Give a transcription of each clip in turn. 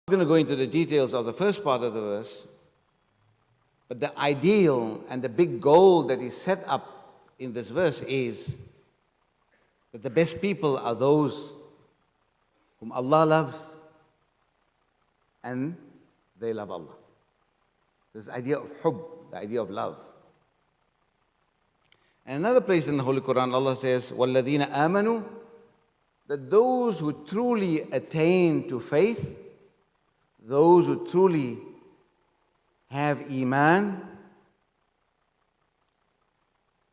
I'm going to go into the details of the first part of the verse, but the ideal and the big goal that is set up in this verse is that the best people are those whom Allah loves and they love Allah. This idea of hubb, the idea of love. And another place in the Holy Quran, Allah says, وَالَّذِينَ آمَنُوا, that those who truly attain to faith, those who truly have Iman,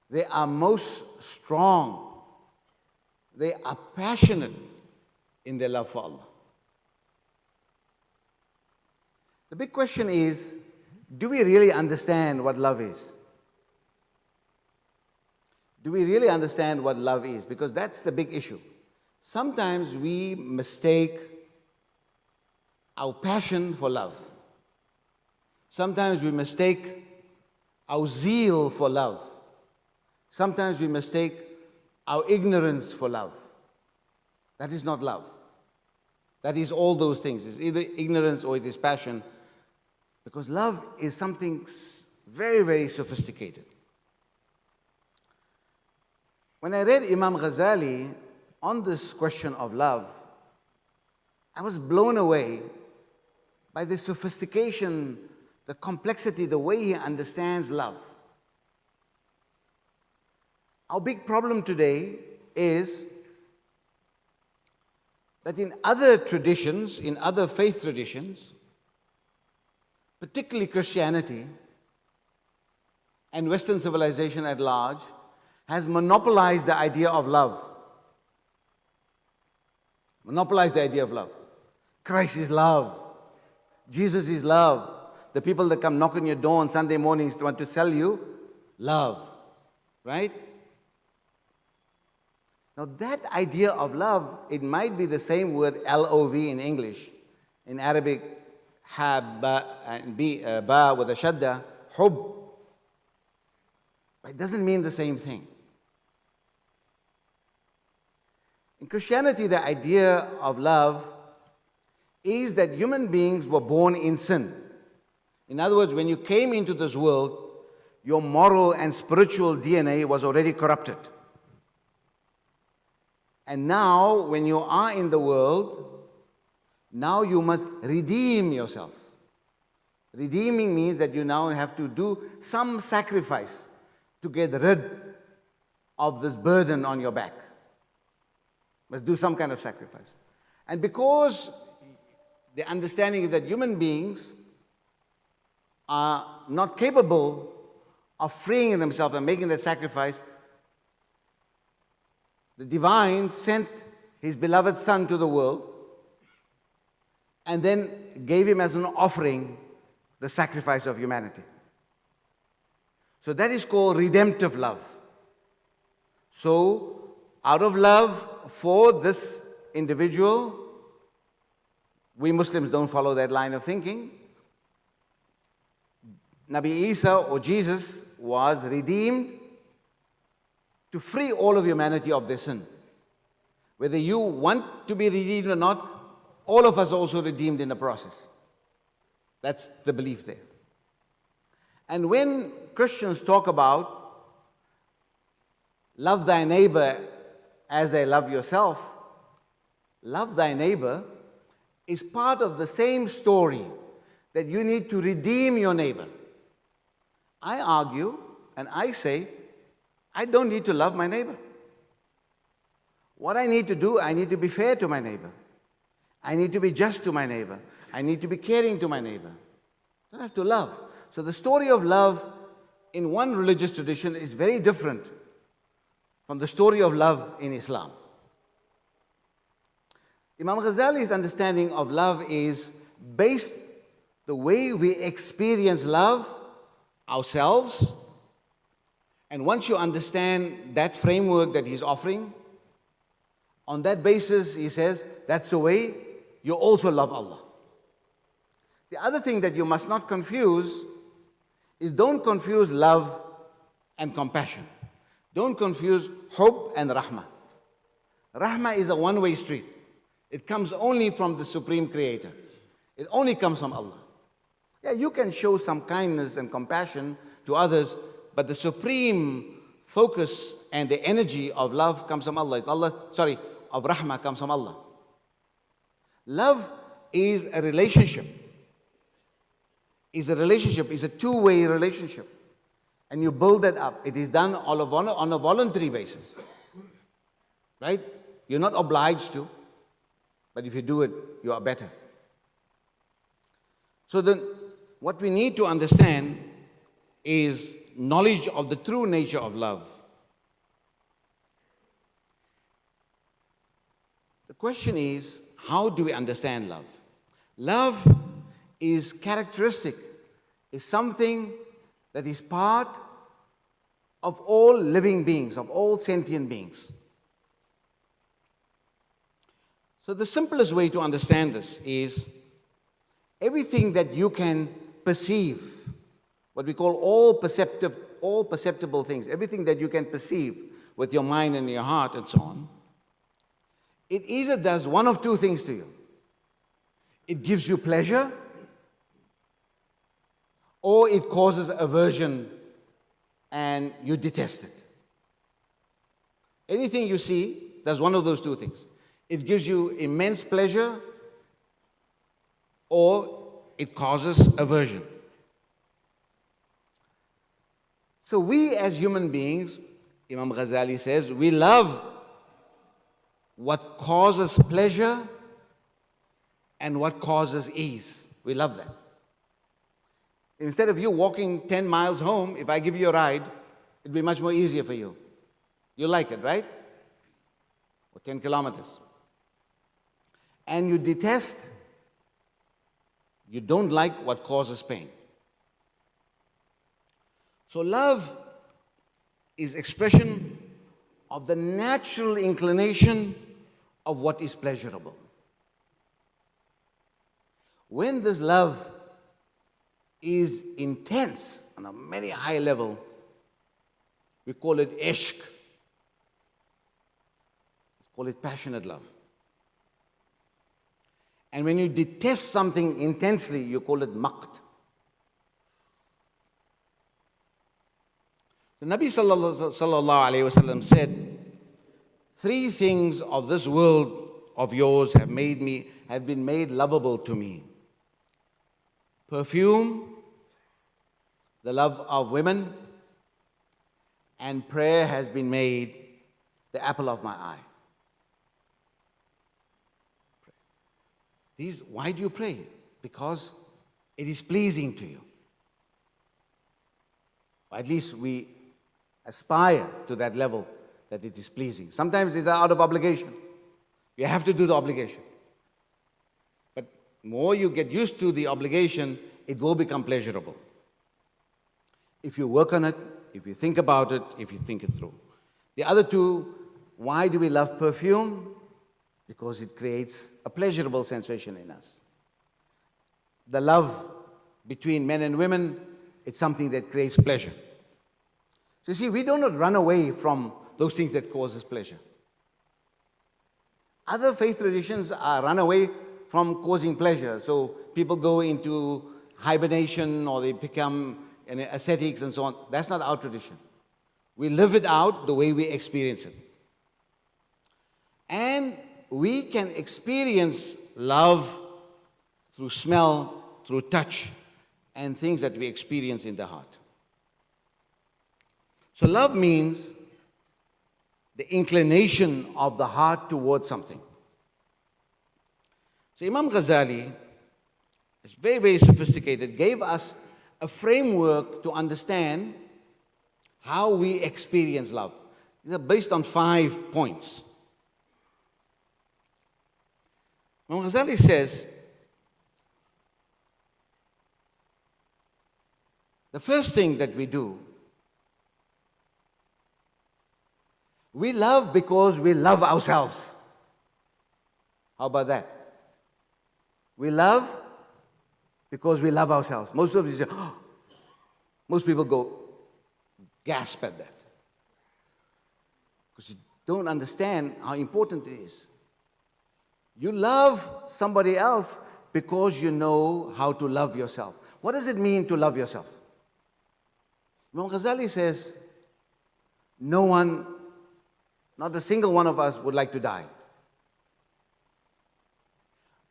they are most strong. They are passionate in their love for Allah. The big question is, do we really understand what love is? Do we really understand what love is? Because that's the big issue. Sometimes we mistake our passion for love. Sometimes we mistake our zeal for love. Sometimes we mistake our ignorance for love. That is not love. That is all those things. It's either ignorance or it is passion. Because love is something very, very sophisticated. When I read Imam Ghazali on this question of love, I was blown away by the sophistication, the complexity, the way he understands love. Our big problem today is that in other traditions, in other faith traditions, particularly Christianity and Western civilization at large, has monopolized the idea of love. Monopolized the idea of love. Christ is love. Jesus is love. The people that come knock on your door on Sunday mornings want to sell you love. Right? Now that idea of love, it might be the same word L-O-V in English. In Arabic, ba and ba with a shadda, hub. But it doesn't mean the same thing. In Christianity, the idea of love is that human beings were born in sin. In other words, when you came into this world, your moral and spiritual DNA was already corrupted. And now, when you are in the world, now you must redeem yourself. Redeeming means that you now have to do some sacrifice to get rid of this burden on your back. Must do some kind of sacrifice. And because the understanding is that human beings are not capable of freeing themselves and making that sacrifice, the divine sent his beloved Son to the world and then gave him as an offering the sacrifice of humanity. So that is called redemptive love. So out of love for this individual, we Muslims don't follow that line of thinking. Nabi Isa or Jesus was redeemed to free all of humanity of their sin. Whether you want to be redeemed or not, all of us are also redeemed in the process. That's the belief there. And when Christians talk about love thy neighbor as I love yourself, love thy neighbor is part of the same story that you need to redeem your neighbor. I argue and I say, I don't need to love my neighbor. What I need to do, I need to be fair to my neighbor. I need to be just to my neighbor. I need to be caring to my neighbor. I don't have to love. So the story of love in one religious tradition is very different from the story of love in Islam. Imam Ghazali's understanding of love is based the way we experience love ourselves. And once you understand that framework that he's offering, on that basis, he says, that's the way you also love Allah. The other thing that you must not confuse is don't confuse love and compassion. Don't confuse hub and rahmah. Rahmah is a one-way street. It comes only from the Supreme Creator. It only comes from Allah. Yeah, you can show some kindness and compassion to others, but the supreme focus and the energy of love comes from Allah. Of rahmah comes from Allah. Love is a relationship. Is a two-way relationship. And you build that up. It is done on a voluntary basis. Right? You're not obliged to, but if you do it, you are better. So then, what we need to understand is knowledge of the true nature of love. The question is, how do we understand love? Love is characteristic, is something that is part of all living beings, of all sentient beings. So the simplest way to understand this is everything that you can perceive, what we call all perceptible things, everything that you can perceive with your mind and your heart and so on, it either does one of two things to you. It gives you pleasure, or it causes aversion and you detest it. Anything you see does one of those two things. It gives you immense pleasure, or it causes aversion. So we as human beings, Imam Ghazali says, we love what causes pleasure and what causes ease. We love that. Instead of you walking 10 miles home, if I give you a ride, it'd be much more easier for you. You like it, right? Or 10 kilometers. And you detest, you don't like what causes pain. So love is expression of the natural inclination of what is pleasurable. When this love is intense on a very high level, we call it ishq. We call it passionate love. And when you detest something intensely, you call it maqt. The Nabi sallallahu alayhi wasallam said, 3 things of this world of yours have been made lovable to me. Perfume, the love of women, and prayer has been made the apple of my eye. Why do you pray? Because it is pleasing to you. Or at least we aspire to that level that it is pleasing. Sometimes it's out of obligation. You have to do the obligation. But more you get used to the obligation, it will become pleasurable. If you work on it, if you think about it, if you think it through. The other two, why do we love perfume? Because it creates a pleasurable sensation in us. The love between men and women, it's something that creates pleasure. So you see, we do not run away from those things that causes pleasure. Other faith traditions are run away from causing pleasure. So people go into hibernation or they become ascetics and so on. That's not our tradition. We live it out the way we experience it. And we can experience love through smell, through touch, and things that we experience in the heart. So love means the inclination of the heart towards something. So Imam Ghazali is very, very sophisticated, gave us a framework to understand how we experience love. These are based on 5 points. Imam Ghazali says, the first thing that we do, we love because we love ourselves. How about that? We love because we love ourselves. Most of you say, oh. Most people go gasp at that. Because you don't understand how important it is. You love somebody else because you know how to love yourself. What does it mean to love yourself? Imam Ghazali says, no one, not a single one of us would like to die.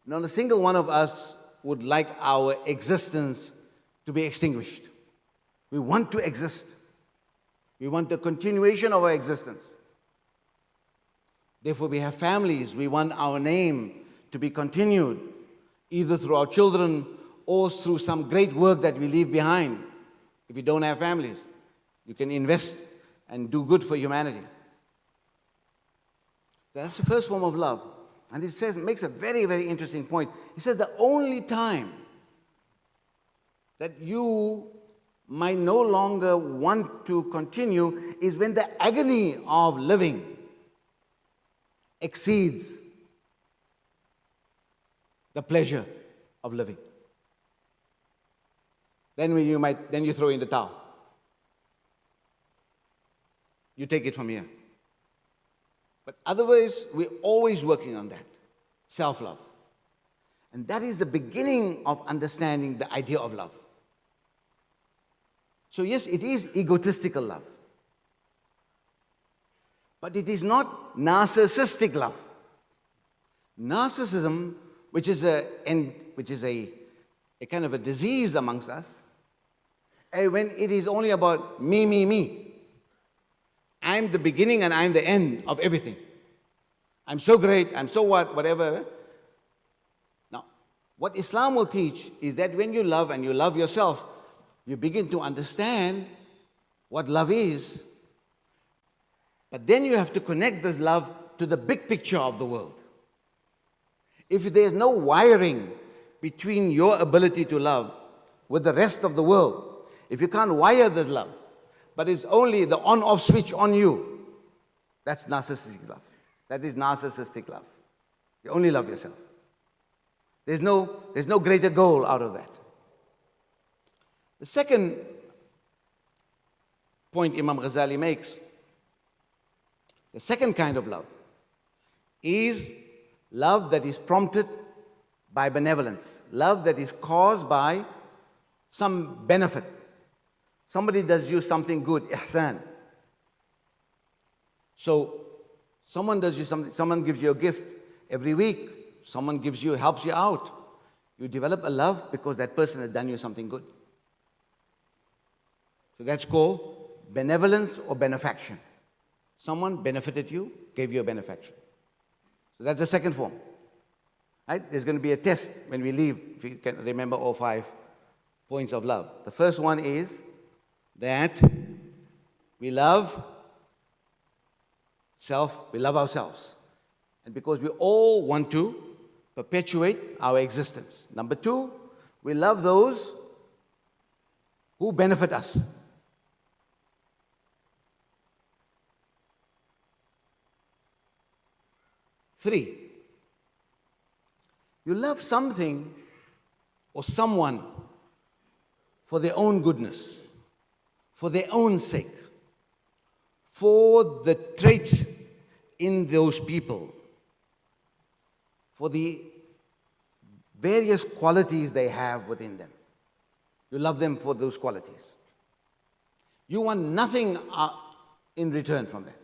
Not a single one of us would like our existence to be extinguished. We want to exist. We want the continuation of our existence. Therefore, we have families. We want our name to be continued, either through our children or through some great work that we leave behind. If you don't have families, you can invest and do good for humanity. That's the first form of love. And it makes a very, very interesting point. He says the only time that you might no longer want to continue is when the agony of living exceeds the pleasure of living. Then you throw in the towel. You take it from here. But otherwise, we're always working on that, self-love. And that is the beginning of understanding the idea of love. So yes, it is egotistical love. But it is not narcissistic love. Narcissism, which is a kind of a disease amongst us, when it is only about me, me, me. I'm the beginning and I'm the end of everything. I'm so great, I'm so whatever. Now, what Islam will teach is that when you love and you love yourself, you begin to understand what love is. But then you have to connect this love to the big picture of the world. If there's no wiring between your ability to love with the rest of the world, if you can't wire this love, but it's only the on-off switch on you, that's narcissistic love. That is narcissistic love. You only love yourself. There's no greater goal out of that. The second point Imam Ghazali makes, the second kind of love, is love that is prompted by benevolence. Love that is caused by some benefit. Somebody does you something good, ihsan. So, someone does you something, someone gives you a gift every week, someone helps you out. You develop a love because that person has done you something good. So that's called benevolence or benefaction. Someone benefited you, gave you a benefaction. So that's the second form. Right? There's going to be a test when we leave, if you can remember all 5 points of love. The first one is that we love ourselves. And because we all want to perpetuate our existence. Number 2, we love those who benefit us. 3, you love something or someone for their own goodness, for their own sake, for the traits in those people, for the various qualities they have within them. You love them for those qualities. You want nothing in return from that.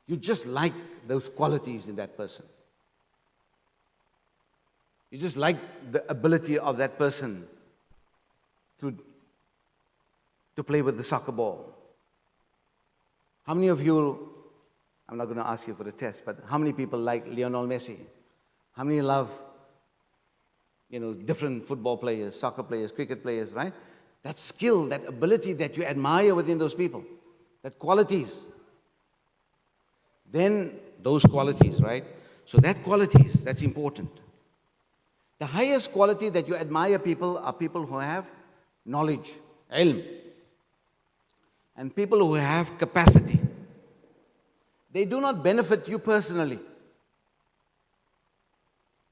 You just like those qualities in that person. You just like the ability of that person to play with the soccer ball. How many of you, I'm not going to ask you for the test, but how many people like Lionel Messi? How many love, different football players, soccer players, cricket players, right? That skill, that ability that you admire within those people, that qualities. Then those qualities, right? So that qualities, that's important. The highest quality that you admire people are people who have knowledge, ilm, and people who have capacity. They do not benefit you personally.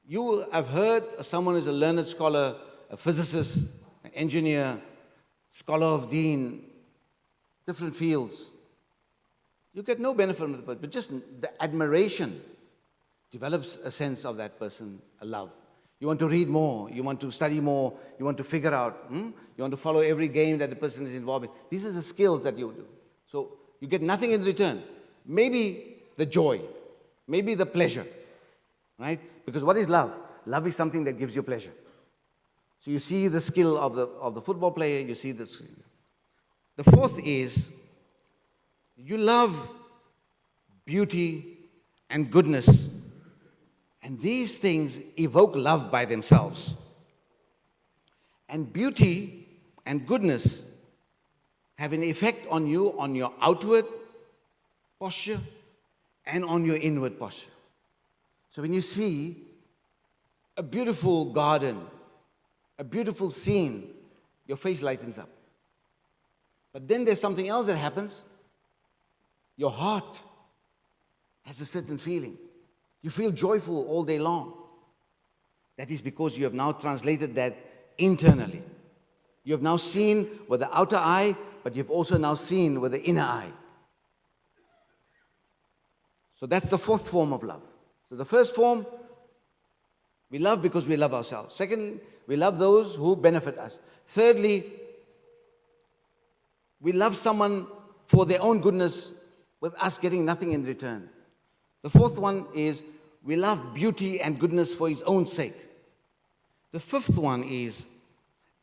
You have heard someone is a learned scholar, a physicist, an engineer, scholar of deen, different fields. You get no benefit from the person, but just the admiration develops a sense of that person, a love. You want to read more, you want to study more, you want to figure out, you want to follow every game that the person is involved in. These are the skills that you do. So you get nothing in return. Maybe the joy, maybe the pleasure, right? Because what is love? Love is something that gives you pleasure. So you see the skill of the football player, you see the skill. The fourth is, you love beauty and goodness. And these things evoke love by themselves. And beauty and goodness have an effect on you, on your outward posture and on your inward posture. So when you see a beautiful garden, a beautiful scene, your face lightens up. But then there's something else that happens. Your heart has a certain feeling. You feel joyful all day long. That is because you have now translated that internally. You have now seen with the outer eye, but you've also now seen with the inner eye. So that's the fourth form of love. So the first form, we love because we love ourselves. Secondly, we love those who benefit us. Thirdly, we love someone for their own goodness with us getting nothing in return. The fourth one is we love beauty and goodness for its own sake. The fifth one is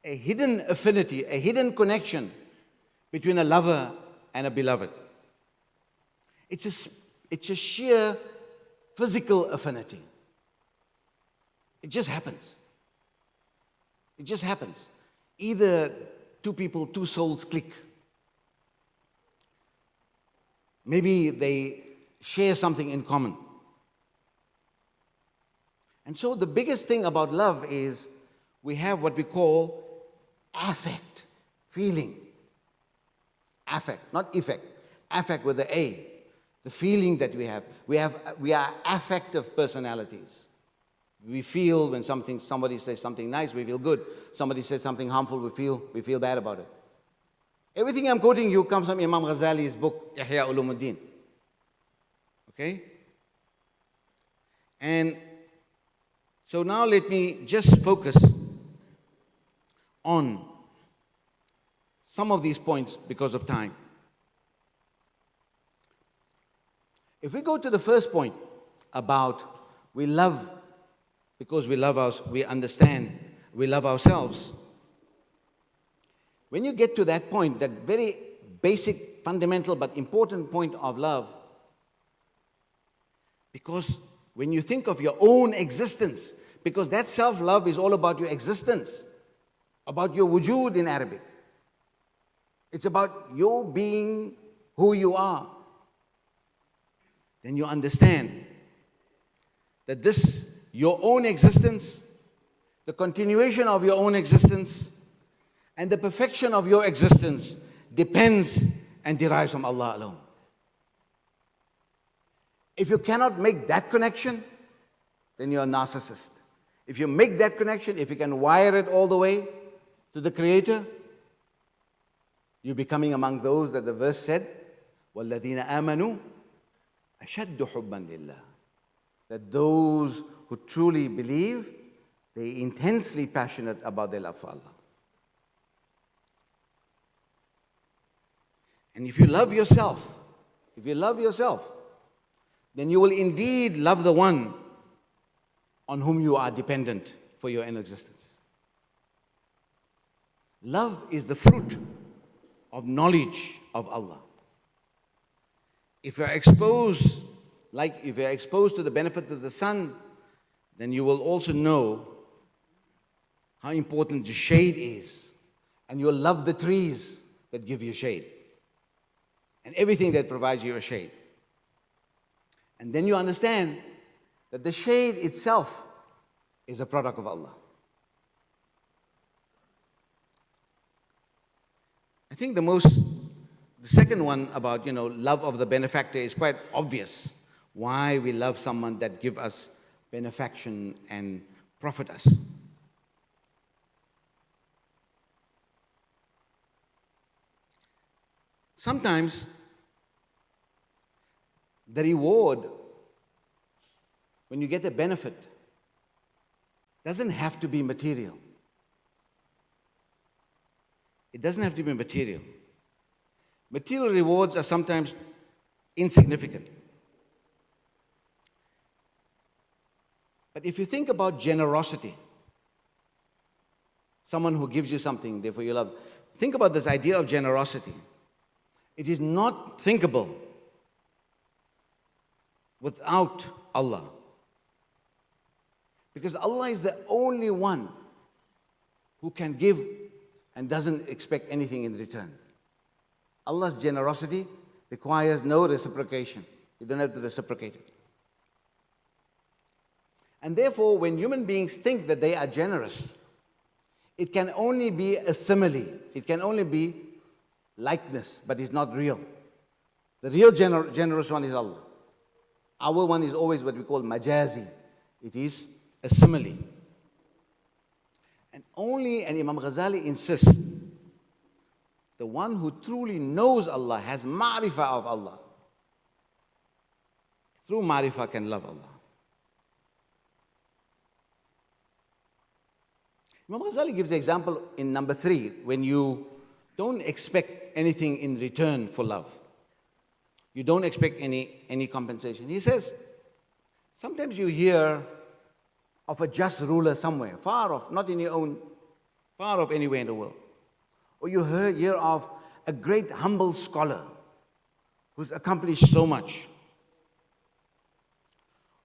a hidden affinity, a hidden connection between a lover and a beloved. It's a sheer physical affinity. It just happens. It just happens. Either two people, two souls click. Maybe they share something in common. And so the biggest thing about love is we have what we call affect, feeling. Affect, not effect. Affect with the A. The feeling that we have. We are affective personalities. We feel when somebody says something nice, we feel good. Somebody says something harmful, we feel bad about it. Everything I'm quoting you comes from Imam Ghazali's book, Ihya Ulumuddin. Okay? And so now let me just focus on some of these points because of time. If we go to the first point about we love because we understand, we love ourselves. When you get to that point, that very basic, fundamental, but important point of love, because when you think of your own existence, because that self-love is all about your existence, about your wujud in Arabic. It's about your being who you are. Then you understand that this, your own existence, the continuation of your own existence, and the perfection of your existence depends and derives from Allah alone. If you cannot make that connection, then you're a narcissist. If you make that connection, if you can wire it all the way to the Creator, you're becoming among those that the verse said, وَالَّذِينَ آمَنُوا أَشَدُّ حُبًّا لِلَّهِ. That those who truly believe, they're intensely passionate about their love for Allah. And if you love yourself, then you will indeed love the one on whom you are dependent for your inner existence. Love is the fruit of knowledge of Allah. If you're exposed to the benefit of the sun, then you will also know how important the shade is. And you'll love the trees that give you shade. And everything that provides you a shade. And then you understand that the shade itself is a product of Allah. I think the second one about, love of the benefactor is quite obvious. Why we love someone that give us benefaction and profit us. Sometimes the reward, when you get a benefit, doesn't have to be material. It doesn't have to be material. Material rewards are sometimes insignificant. But if you think about generosity, someone who gives you something, therefore you love, think about this idea of generosity. It is not thinkable without Allah. Because Allah is the only one who can give and doesn't expect anything in return. Allah's generosity requires no reciprocation. You don't have to reciprocate it. And therefore, when human beings think that they are generous, it can only be a simile. It can only be likeness, but it's not real. The real generous one is Allah. Our one is always what we call majazi. It is a simile. And Imam Ghazali insists, the one who truly knows Allah, has ma'rifah of Allah, through ma'rifah can love Allah. Imam Ghazali gives the example in number 3, when you don't expect anything in return for love. You don't expect any compensation. He says, sometimes you hear of a just ruler somewhere, far off, not in your own, far off anywhere in the world. Or you hear of a great humble scholar who's accomplished so much.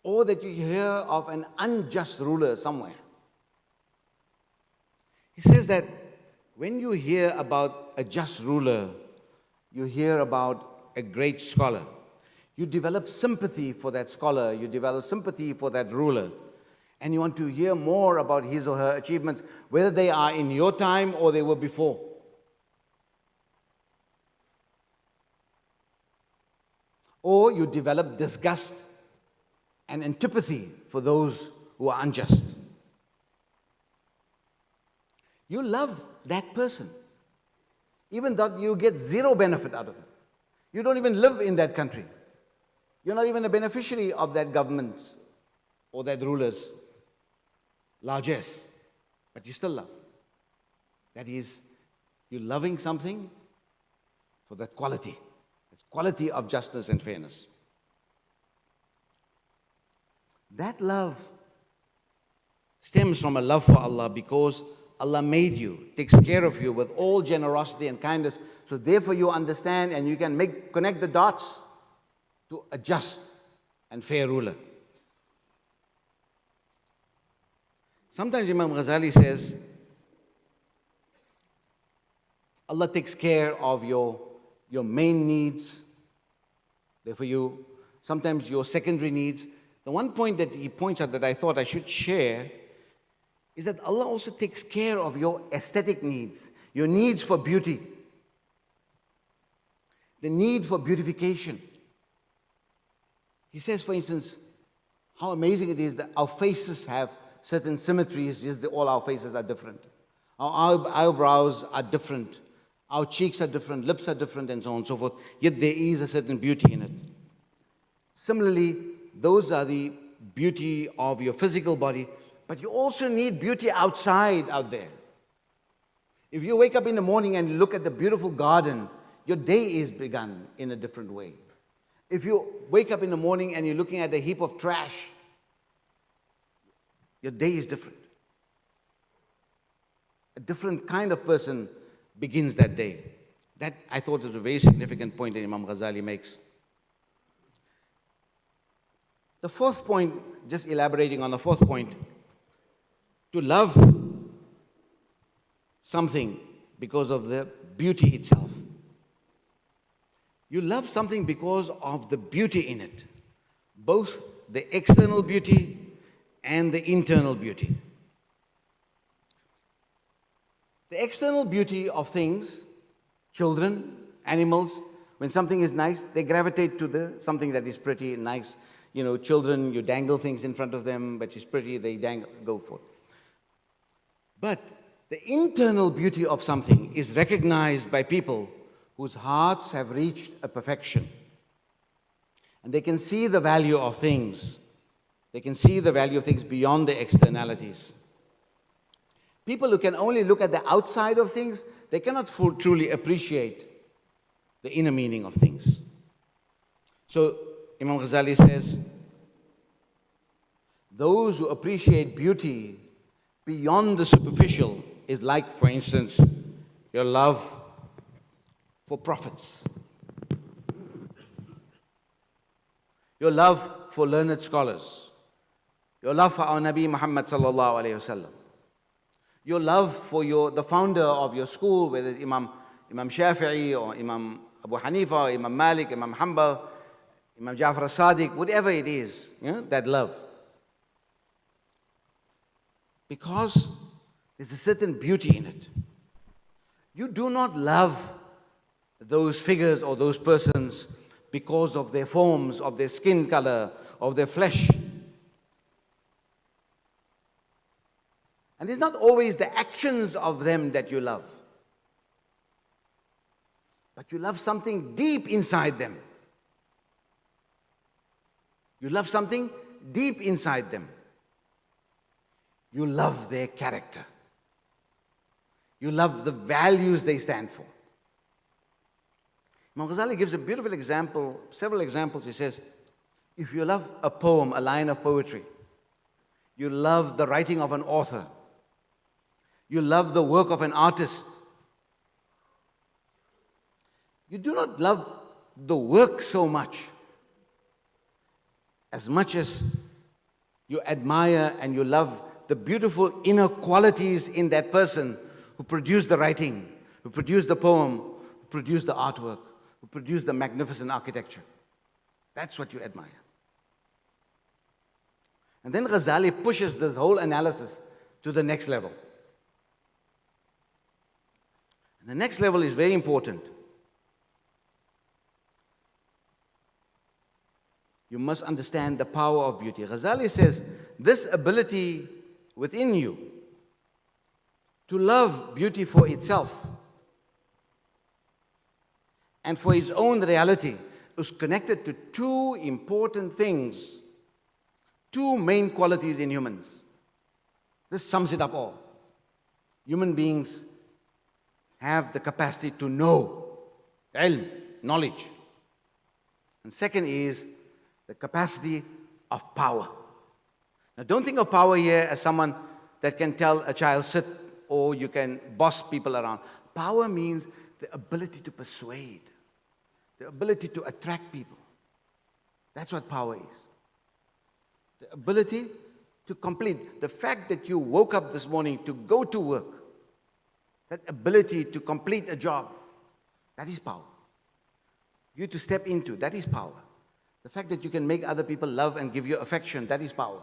Or that you hear of an unjust ruler somewhere. He says that when you hear about a just ruler, you hear about a great scholar, you develop sympathy for that scholar, you develop sympathy for that ruler, and you want to hear more about his or her achievements, whether they are in your time or they were before. Or you develop disgust and antipathy for those who are unjust. You love that person, even though you get zero benefit out of it. You don't even live in that country. You're not even a beneficiary of that government's or that ruler's largesse, but you still love. That is, you're loving something for that quality. It's quality of justice and fairness. That love stems from a love for Allah because Allah made you, takes care of you with all generosity and kindness. So therefore you understand and you can connect the dots to a just and fair ruler. Sometimes Imam Ghazali says, Allah takes care of your main needs, therefore sometimes your secondary needs. The one point that he points out that I thought I should share is that Allah also takes care of your aesthetic needs, your needs for beauty, the need for beautification. He says, for instance, how amazing it is that our faces have certain symmetries, just that all our faces are different. Our eyebrows are different, our cheeks are different, lips are different, and so on and so forth, yet there is a certain beauty in it. Similarly, those are the beauty of your physical body, but you also need beauty outside, out there. If you wake up in the morning and look at the beautiful garden, your day is begun in a different way. If you wake up in the morning and you're looking at a heap of trash, your day is different. A different kind of person begins that day. That, I thought, is a very significant point that Imam Ghazali makes. The fourth point, just elaborating on the fourth point, to love something because of the beauty itself. You love something because of the beauty in it, both the external beauty and the internal beauty. The external beauty of things, children, animals, when something is nice, they gravitate to something that is pretty and nice. You know, children, you dangle things in front of them, but it's pretty, they go for it. But the internal beauty of something is recognized by people whose hearts have reached a perfection. And they can see the value of things. They can see the value of things beyond the externalities. People who can only look at the outside of things, they cannot truly appreciate the inner meaning of things. So Imam Ghazali says, those who appreciate beauty beyond the superficial is like, for instance, your love for prophets, your love for learned scholars, your love for our Nabi Muhammad sallallahu alayhi wasallam, your love for the founder of your school, whether it's Imam Shafi'i or Imam Abu Hanifa or Imam Malik, Imam Hanbal, Imam Ja'far as-Sadiq, whatever it is, that love. Because there's a certain beauty in it. You do not love those figures or those persons because of their forms, of their skin color, of their flesh. And it's not always the actions of them that you love, but you love something deep inside them. You love something deep inside them. You love their character. You love the values they stand for. Imam Ghazali gives a beautiful example, several examples. He says, if you love a poem, a line of poetry, you love the writing of an author, you love the work of an artist, you do not love the work so much as you admire and you love the beautiful inner qualities in that person who produced the writing, who produced the poem, who produced the artwork, who produced the magnificent architecture. That's what you admire. And then Ghazali pushes this whole analysis to the next level. And the next level is very important. You must understand the power of beauty. Ghazali says, this ability within you to love beauty for itself and for its own reality is connected to two important things, two main qualities in humans. This sums it up all. Human beings have the capacity to know, ilm, knowledge. And second is the capacity of power. Now don't think of power here as someone that can tell a child sit, or you can boss people around. Power means the ability to persuade, the ability to attract people. That's what power is. The ability to complete. The fact that you woke up this morning to go to work, that ability to complete a job, that is power. You to step into, that is power. The fact that you can make other people love and give you affection, that is power.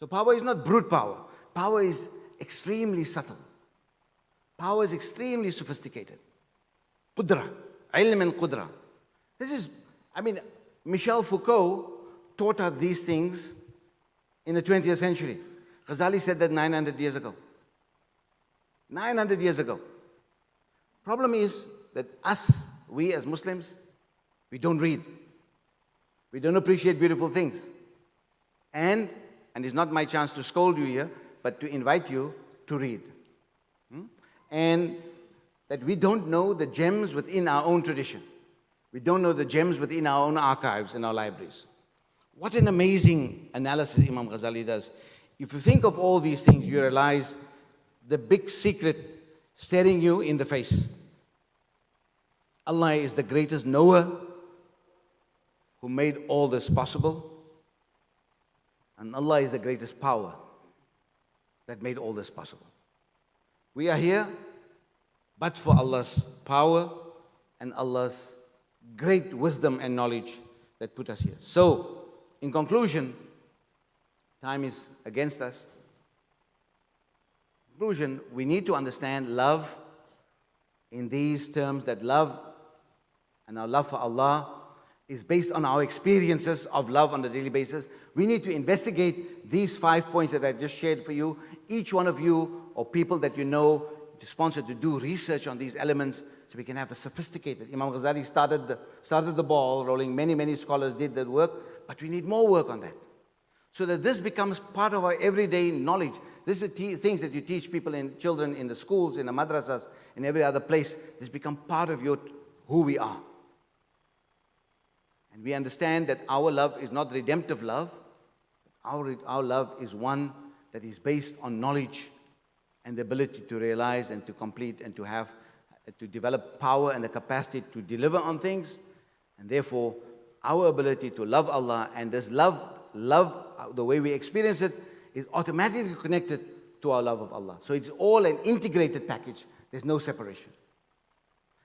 So power is not brute power. Power is extremely subtle. Power is extremely sophisticated. Qudra, ilm and qudra. Michel Foucault taught us these things in the 20th century. Ghazali said that 900 years ago. 900 years ago. Problem is that we as Muslims, we don't read. We don't appreciate beautiful things. And it's not my chance to scold you here, but to invite you to read. And that we don't know the gems within our own tradition. We don't know the gems within our own archives in our libraries. What an amazing analysis Imam Ghazali does. If you think of all these things, you realize the big secret staring you in the face. Allah is the greatest knower who made all this possible. And Allah is the greatest power that made all this possible. We are here, but for Allah's power and Allah's great wisdom and knowledge that put us here. So, in conclusion, time is against us. In conclusion, we need to understand love in these terms, that love and our love for Allah is based on our experiences of love on a daily basis. We need to investigate these 5 points that I just shared for you. Each one of you or people that you know to sponsor to do research on these elements so we can have a sophisticated. Imam Ghazali started the ball rolling. Many scholars did that work, but we need more work on that. so that this becomes part of our everyday knowledge. This is the things that you teach people and children in the schools, in the madrasas, in every other place. This become part of who we are. And we understand that our love is not redemptive love. Our love is one that is based on knowledge and the ability to realize and to complete and to develop power and the capacity to deliver on things. And therefore, our ability to love Allah and this love, the way we experience it, is automatically connected to our love of Allah. So it's all an integrated package. There's no separation.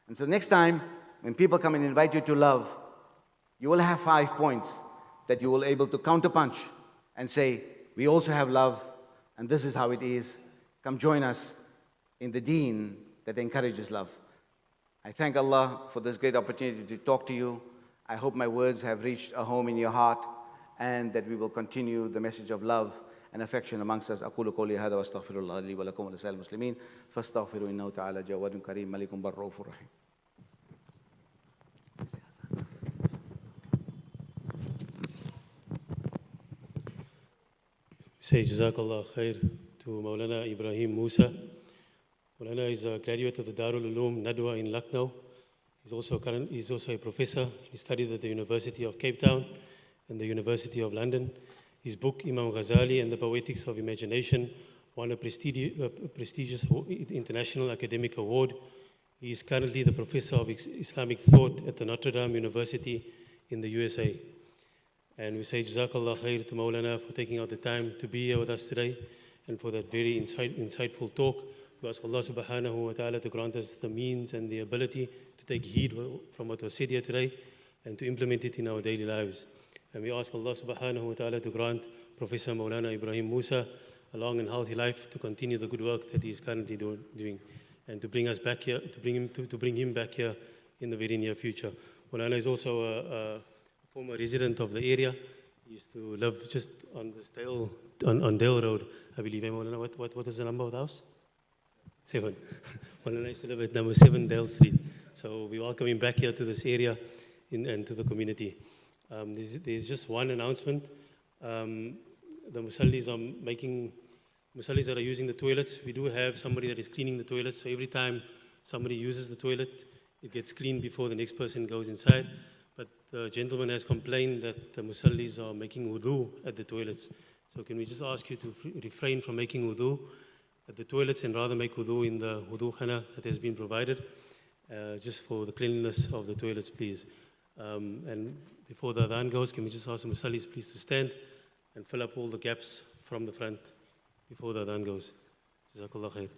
And so next time, when people come and invite you to love, you will have 5 points that you will be able to counterpunch and say, we also have love, and this is how it is. Come join us in the deen that encourages love. I thank Allah for this great opportunity to talk to you. I hope my words have reached a home in your heart, and that we will continue the message of love and affection amongst us. أقول قولي هذا وأستغفر الله لي ولكم ولسائر المسلمين فاستغفروا إنه تعالى جواد كريم ملك بر رؤوف رحيم. Say Jazakallah khair to Moulana Ibrahim Moosa. Moulana is a graduate of the Darul Uloom Nadwa in Lucknow. He's also a professor. He studied at the University of Cape Town and the University of London. His book, Imam Ghazali and the Poetics of Imagination, won a prestigious international academic award. He is currently the professor of Islamic thought at the Notre Dame University in the USA. And we say Jazakallah khair to Moulana for taking out the time to be here with us today and for that very insightful talk. We ask Allah subhanahu wa ta'ala to grant us the means and the ability to take heed from what was said here today and to implement it in our daily lives. And we ask Allah subhanahu wa ta'ala to grant Professor Moulana Ibrahim Moosa a long and healthy life to continue the good work that he is currently doing and to bring us back here, to bring him back here in the very near future. Moulana is also a former resident of the area. He used to live just on this Dale, on Dale Road, I believe. Hey, Moulana, what is the number of the house? 7. Moulana used to live at number 7 Dale Street. So we welcome him back here to this area and to the community. There's just one announcement. The musallis that are using the toilets, we do have somebody that is cleaning the toilets. So every time somebody uses the toilet, it gets cleaned before the next person goes inside. But the gentleman has complained that the musallis are making wudu at the toilets. So can we just ask you to refrain from making wudu at the toilets and rather make wudu in the wudu khana that has been provided, just for the cleanliness of the toilets, please. And before the adhan goes, can we just ask the musallis please to stand and fill up all the gaps from the front before the adhan goes. Jazakallah khair.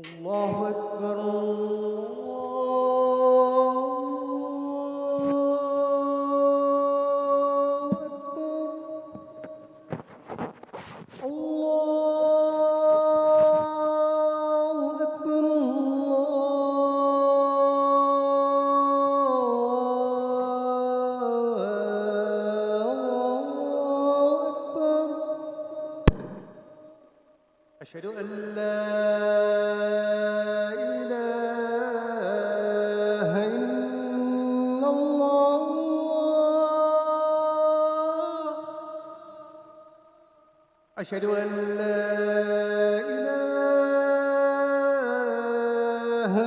الله أكبر الله أكبر أشهد أن لا أشهد أن لا إله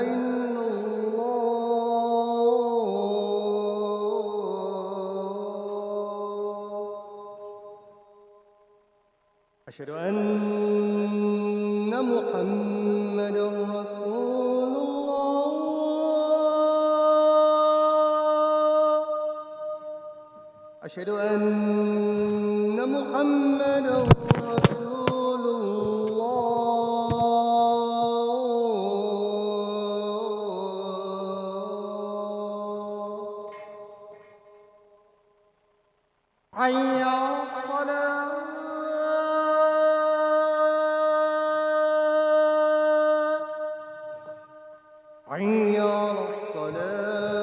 إلا الله أشهد أن محمدًا رسول الله أشهد أن محمدًا رسول الله حي على الصلاة حي على الصلاة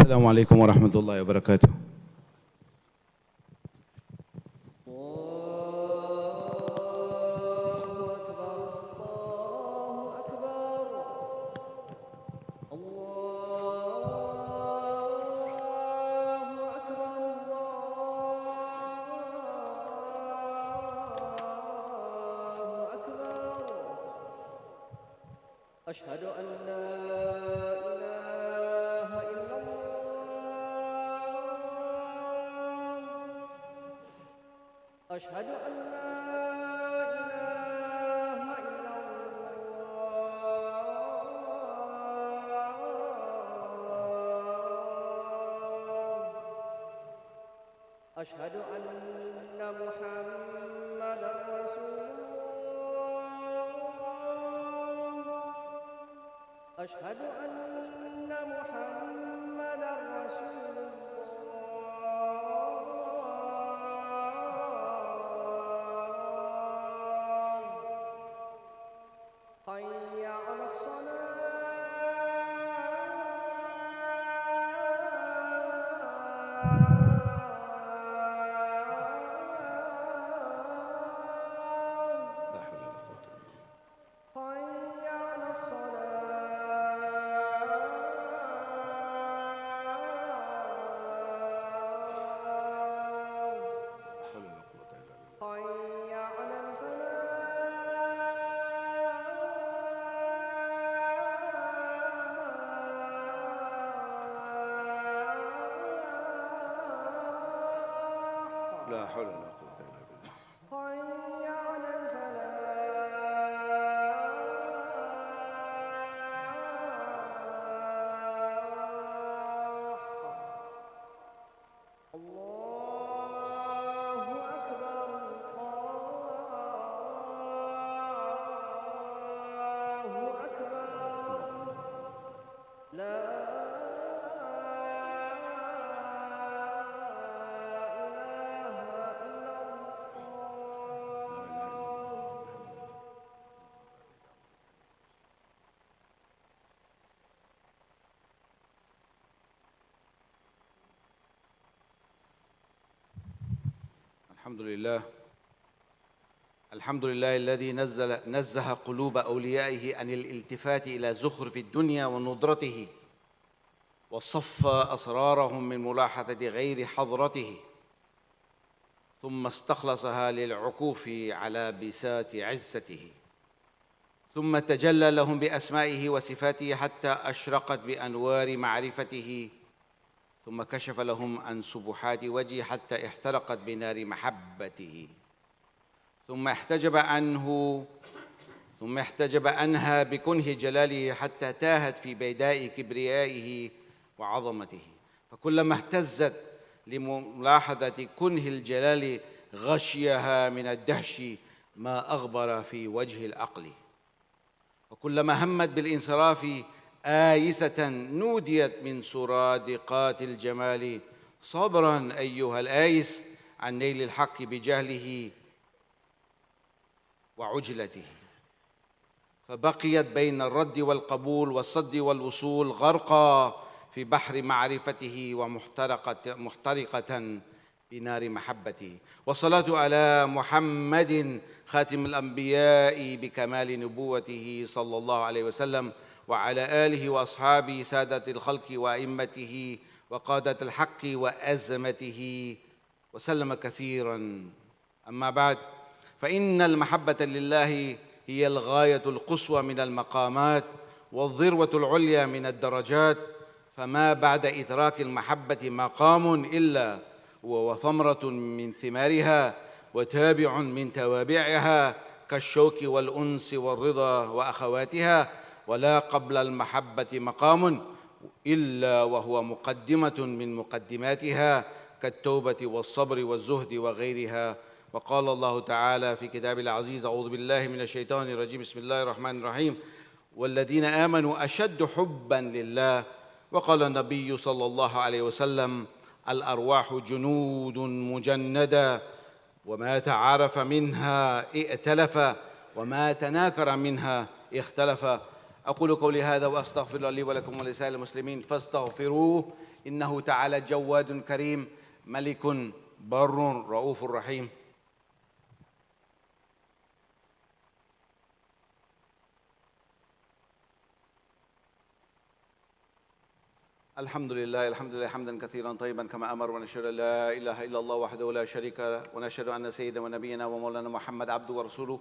السلام عليكم ورحمة الله وبركاته. أشهد أن لا إله إلا الله. أشهد أن لا إله إلا الله. أشهد أن محمدًا رسول الله. أشهد أن محمدًا رسول الله. حي على لا حول ولا قوة إلا بالله. حي على الفلاح. الله أكبر. الله أكبر. لا الحمد لله الذي نزه قلوب أوليائه عن الالتفات إلى زخرف الدنيا ونضرته، وصف أسرارهم من ملاحظة غير حضرته، ثم استخلصها للعكوف على بساط عزته، ثم تجلى لهم بأسمائه وصفاته حتى أشرقت بأنوار معرفته، ثم كشف لهم عن سبحات وجهه حتى احترقت بنار محبته، ثم احتجب عنها بكنه جلاله حتى تاهت في بيداء كبريائه وعظمته، فكلما اهتزت لملاحظة كنه الجلال غشيها من الدهش ما أغبر في وجه العقل، وكلما همت بالانصراف آيسة نوديت من سرادقات الجمال: صبرا أيها الآيس عن نيل الحق بجهله وعجلته، فبقيت بين الرد والقبول والصد والوصول غرقا في بحر معرفته ومحترقة بنار محبته. والصلاة على محمد خاتم الأنبياء بكمال نبوته صلى الله عليه وسلم، وعلى آله وأصحابه سادة الخلق وأئمته وقادة الحق وأزمته وسلم كثيرا. أما بعد، فإن المحبة لله هي الغاية القصوى من المقامات والذروة العليا من الدرجات، فما بعد إدراك المحبة مقام إلا هو وثمرة من ثمارها وتابع من توابعها، كالشوك والأنس والرضا وأخواتها، ولا قبل المحبة مقام إلا وهو مقدمة من مقدماتها، كالتوبة والصبر والزهد وغيرها. وقال الله تعالى في كتابه العزيز: أعوذ بالله من الشيطان الرجيم، بسم الله الرحمن الرحيم: والذين آمنوا أشد حبا لله. وقال النبي صلى الله عليه وسلم: الأرواح جنود مجندة، وما تعارف منها ائتلف، وما تناكر منها اختلف. أقول قولي هذا وأستغفر الله لي ولكم ولسائر المسلمين فاستغفروه إنه تعالى جواد كريم ملك بر رؤوف رحيم. الحمد لله حمدا كثيرا طيبا كما أمر، ونشهد أن لا إله إلا الله وحده لا شريك له، ونشهد أن سيدنا ونبينا ومولانا محمد عبده ورسوله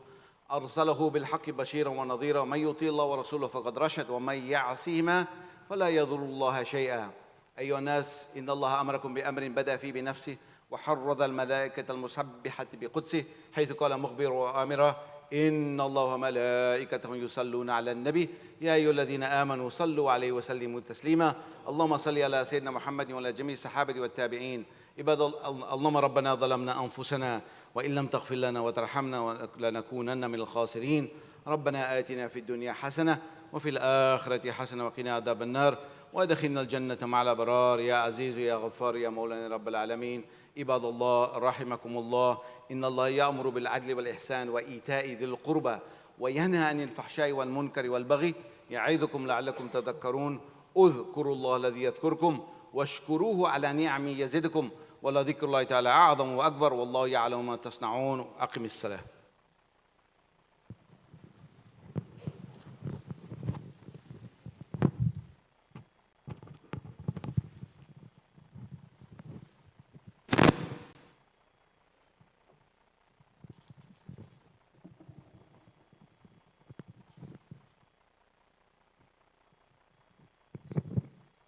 أرسله بالحق بشيرا ونظيرا، من يطيع الله ورسوله فقد رشد، ومن يعصيهما فلا يضر الله شيئا. أيها الناس، إن الله أمركم بأمر بدأ فيه بنفسه وحرض الملائكة المسبحة بقدسه، حيث قال مخبرا وآمرا: إن الله وملائكته يصلون على النبي يا أيها الذين آمنوا صلوا عليه وسلموا تسليما. اللهم صل على سيدنا محمد وعلى جميع الصحابة والتابعين. عباد اللهم ربنا ظلمنا أنفسنا وإن لم تغفر لنا وترحمنا لنكونن من الخاسرين. ربنا آتنا في الدنيا حسنة وفي الآخرة حسنة وقنا عذاب النار، وادخلنا الجنة مع الأبرار يا عزيز يا غفار يا مولانا رب العالمين. عباد الله رحمكم الله، إن الله يأمر بالعدل والإحسان وإيتاء ذي القربى وينهى عن الفحشاء والمنكر والبغي، يعظكم لعلكم تذكرون. اذكروا الله الذي يذكركم واشكروه على نعمه يزدكم، ولذكر الله تعالى أعظم وأكبر، والله يعلم ما تصنعون. أقم الصلاة.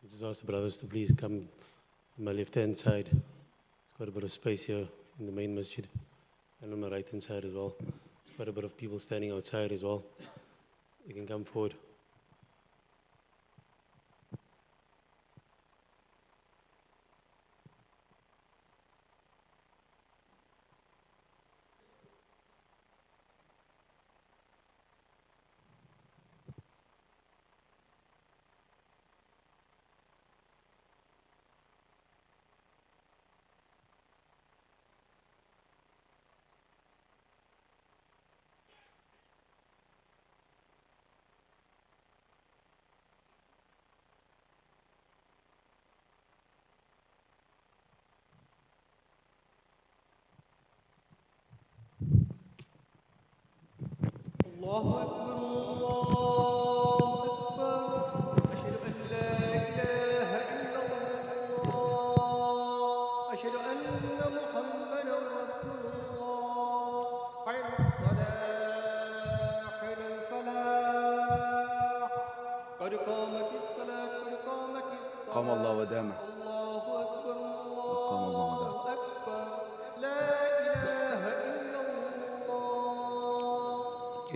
Just ask the brothers to please come on my left-hand side. It's quite a bit of space here in the main masjid, and on my right-hand side as well. There's quite a bit of people standing outside as well. You can come forward. الله أكبر الله أكبر، أشهد أن لا إله إلا الله، أشهد أن محمدا رسول الله. حي الصلاة حي الفلاح، قد قامت الصلاة قد قامت الصلاة. قام الله ودامه. الله أكبر قام الله ودامه. الله أكبر، لا إله إلا الله.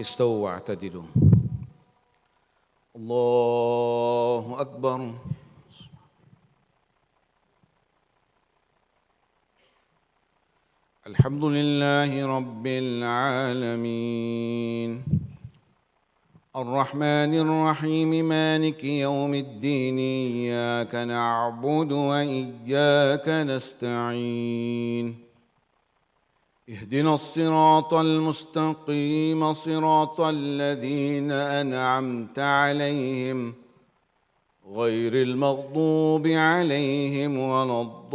استووا واعتدلوا. الله أكبر. الحمد لله رب العالمين، الرحمن الرحيم، مالك يوم الدين، إياك نعبد وإياك نستعين. اهدنا الصراط المستقيم، صراط الذين أنعمت عليهم غير المغضوب عليهم ولا الضالين.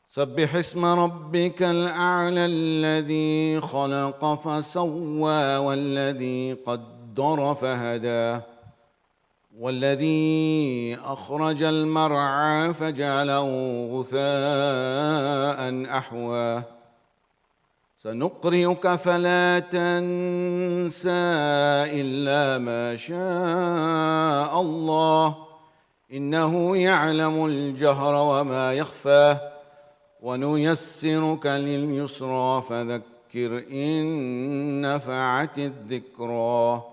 سبح اسم ربك الأعلى الذي خلق فسوى والذي قدر فهدى والذي أخرج المرعى فجعله غثاء أحوى. سنقرئك فلا تنسى إلا ما شاء الله، إنه يعلم الجهر وما يخفى، ونيسرك لليسرى فذكر إن نفعت الذكرى.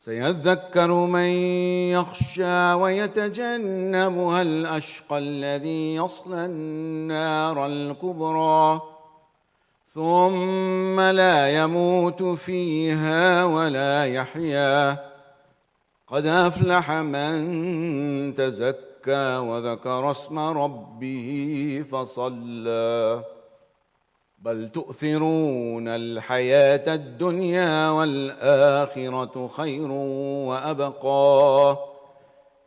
سيذكر من يخشى ويتجنبها الأشقى الذي يصلى النار الكبرى، ثم لا يموت فيها ولا يحيا. قد أفلح من تزكى وذكر اسم ربه فصلى، بل تؤثرون الحياة الدنيا والآخرة خير وأبقى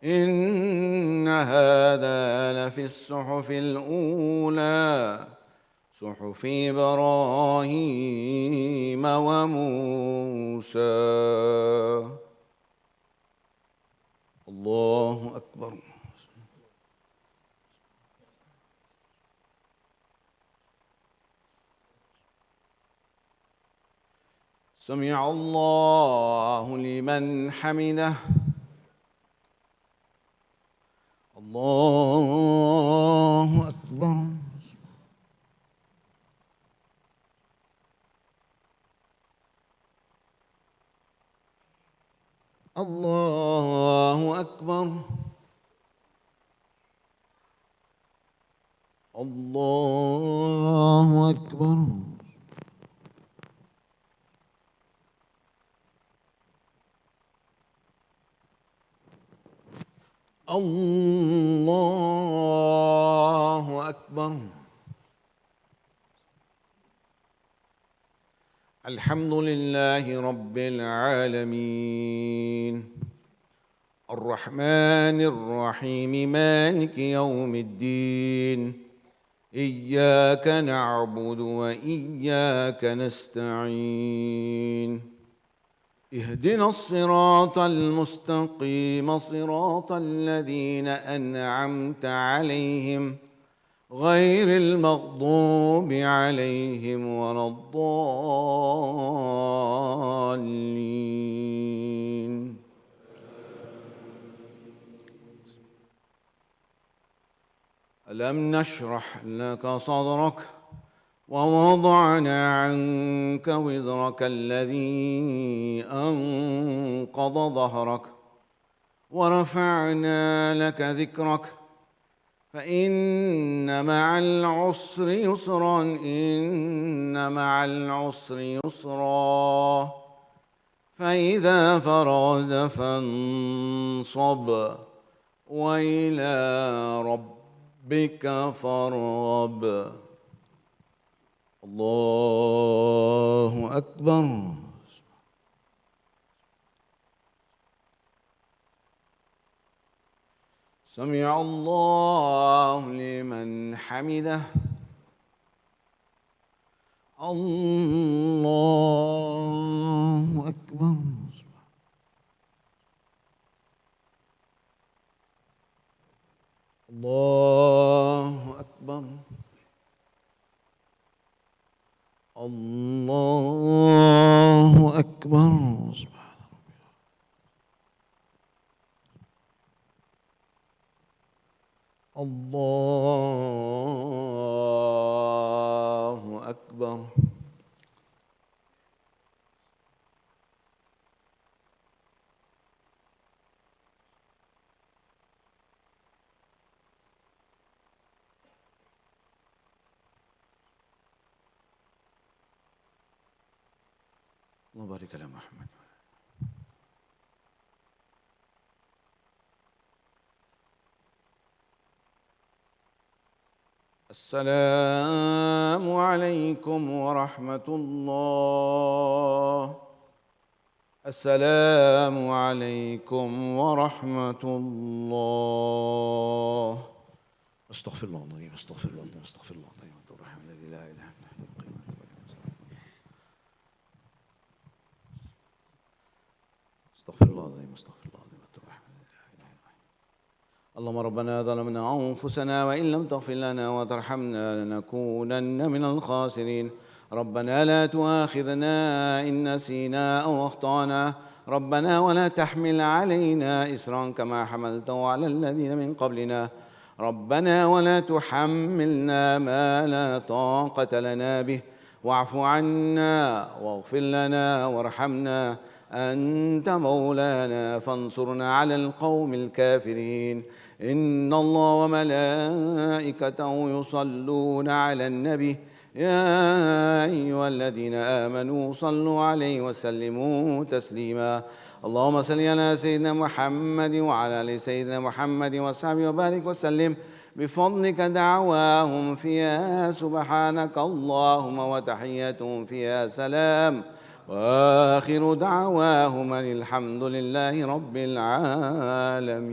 إن هذا لفي الصحف الأولى صحف إبراهيم وموسى. الله أكبر. سمع الله لمن حمده. الله أكبر. الله أكبر. الله أكبر. الله أكبر. الحمد لله رب العالمين الرحمن الرحيم مالك يوم الدين إياك نعبد وإياك نستعين اهدنا الصراط المستقيم صراط الذين أنعمت عليهم غير المغضوب عليهم ولا الضالين. ألم نشرح لك صدرك ووضعنا عنك وزرك الذي أنقض ظهرك ورفعنا لك ذكرك فإن مع العسر يسرا إن مع العسر يسرا فإذا فرغت فانصب وإلى ربك فارغب. الله أكبر. سمع الله لمن حمده. الله أكبر. الله أكبر. الله أكبر. الله أكبر. اللهم بارك على محمد. السلام عليكم ورحمة الله. السلام عليكم ورحمة الله. استغفر الله العظيم. استغفر الله العظيم. استغفر الله العظيم. الرحمن الذي لا إله إلا هو القيوم. استغفر الله العظيم. استغفر الله العظيم. الرحمن الذي لا إله إلا هو. اللهم ربنا ظلمنا أنفسنا وإن لم تغفر لنا وترحمنا لنكونن من الخاسرين. ربنا لا تؤاخذنا إن نسينا أو أخطأنا. ربنا ولا تحمل علينا إصرا كما حملته على الذين من قبلنا. ربنا ولا تحملنا ما لا طاقة لنا به واعف عنا واغفر لنا وارحمنا أنت مولانا فانصرنا على القوم الكافرين. إن الله وملائكته يصلون على النبي يا أيها الذين آمنوا صلوا عليه وسلموا تسليما. اللهم صل على سيدنا محمد وعلى آل سيدنا محمد وصحبه وبارك وسلم بفضلك دعواهم فيها سبحانك اللهم وتحيتهم فيها سلام وآخر دعواهم الحمد لله رب العالمين.